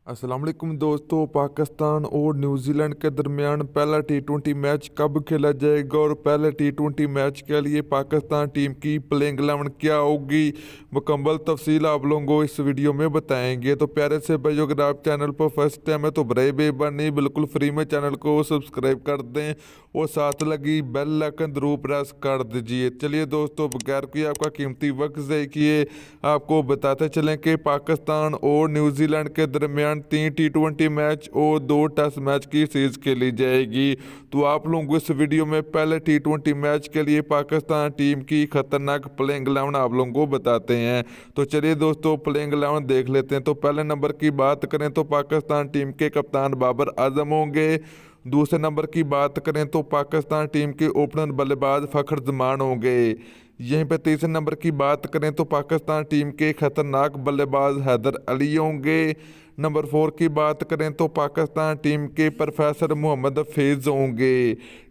अस्सलाम वालेकुम दोस्तों। पाकिस्तान और न्यूजीलैंड के दरमियान पहला टी20 मैच कब खेला जाएगा और पहले टी20 मैच के लिए पाकिस्तान टीम की प्लेइंग 11 क्या होगी, मुकम्मल तफसील आप लोगों को इस वीडियो में बताएंगे। तो प्यारे से भाई, अगर आप चैनल पर फर्स्ट टाइम है तो बड़े बेबानी बिल्कुल फ्री में चैनल को सब्सक्राइब कर दें और साथ लगी बेल आइकन जरूर प्रेस कर दीजिए। चलिए दोस्तों, बगैर कोई आपका कीमती वक्त ज़ाया किए आपको बताते चलें कि पाकिस्तान और न्यूजीलैंड के दरमियान 3 टी20 मैच और 2 टेस्ट मैच की सीरीज खेली जाएगी। तो आप लोगों को इस वीडियो में पहले टी20 मैच के लिए पाकिस्तान टीम की खतरनाक प्लेइंग 11 आप लोगों को बताते हैं। तो चलिए दोस्तों, प्लेइंग 11 देख लेते हैं। तो पहले नंबर की बात करें तो पाकिस्तान टीम के कप्तान बाबर आजम होंगे। दूसरे नंबर की बात करें तो पाकिस्तान टीम के ओपनर बल्लेबाज फ़खर जमान होंगे। यहीं पर तीसरे नंबर की बात करें तो पाकिस्तान टीम के खतरनाक बल्लेबाज हैदर अली होंगे। नंबर 4 की बात करें तो पाकिस्तान टीम के प्रोफेसर मोहम्मद हफीज़ होंगे।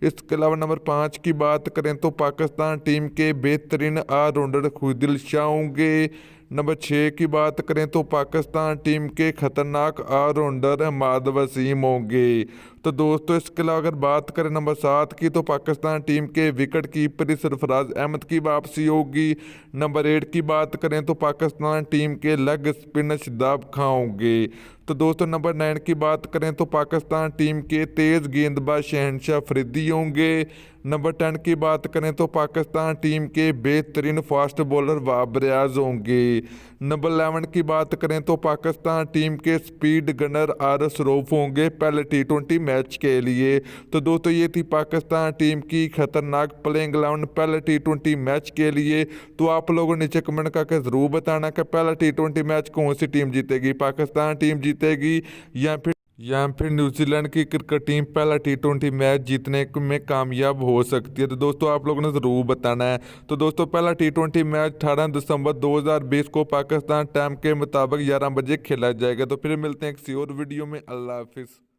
इसके अलावा नंबर 5 की बात करें तो पाकिस्तान टीम के बेहतरीन ऑलराउंडर खुदिल शाह होंगे। नंबर 6 की बात करें तो पाकिस्तान टीम के खतरनाक ऑलराउंडर हमाद वसीम होंगे। तो दोस्तों, इसके अलावा अगर बात करें नंबर 7 की तो पाकिस्तान टीम के विकेट कीपर सरफराज अहमद की वापसी होगी। नंबर 8 की बात करें तो पाकिस्तान टीम के लेग स्पिनर शादाब खां होंगे। तो दोस्तों, नंबर 9 की बात करें तो पाकिस्तान टीम के तेज़ गेंदबाज शहनशाह अफरीदी होंगे। नंबर 10 की बात करें तो पाकिस्तान टीम के बेहतरीन फास्ट बॉलर वाब रियाज होंगे। नंबर 11 की बात करें तो पाकिस्तान टीम के स्पीड गनर आरस रऊफ होंगे पहले टी20 मैच के लिए। तो दोस्तों, ये थी पाकिस्तान टीम की खतरनाक प्लेइंग 11 पहले टी20 मैच के लिए। तो आप लोगों ने नीचे कमेंट करके ज़रूर बताना कि पहला टी20 मैच कौन सी टीम जीतेगी, पाकिस्तान टीम जीतेगी या फिर न्यूजीलैंड की क्रिकेट टीम पहला टी20 मैच जीतने में कामयाब हो सकती है। तो दोस्तों, आप लोगों ने ज़रूर बताना है। तो दोस्तों, पहला टी20 मैच 18 दिसंबर 2020 को पाकिस्तान टाइम के मुताबिक 11 बजे खेला जाएगा। तो फिर मिलते हैं किसी और वीडियो में। अल्लाह हाफिज़।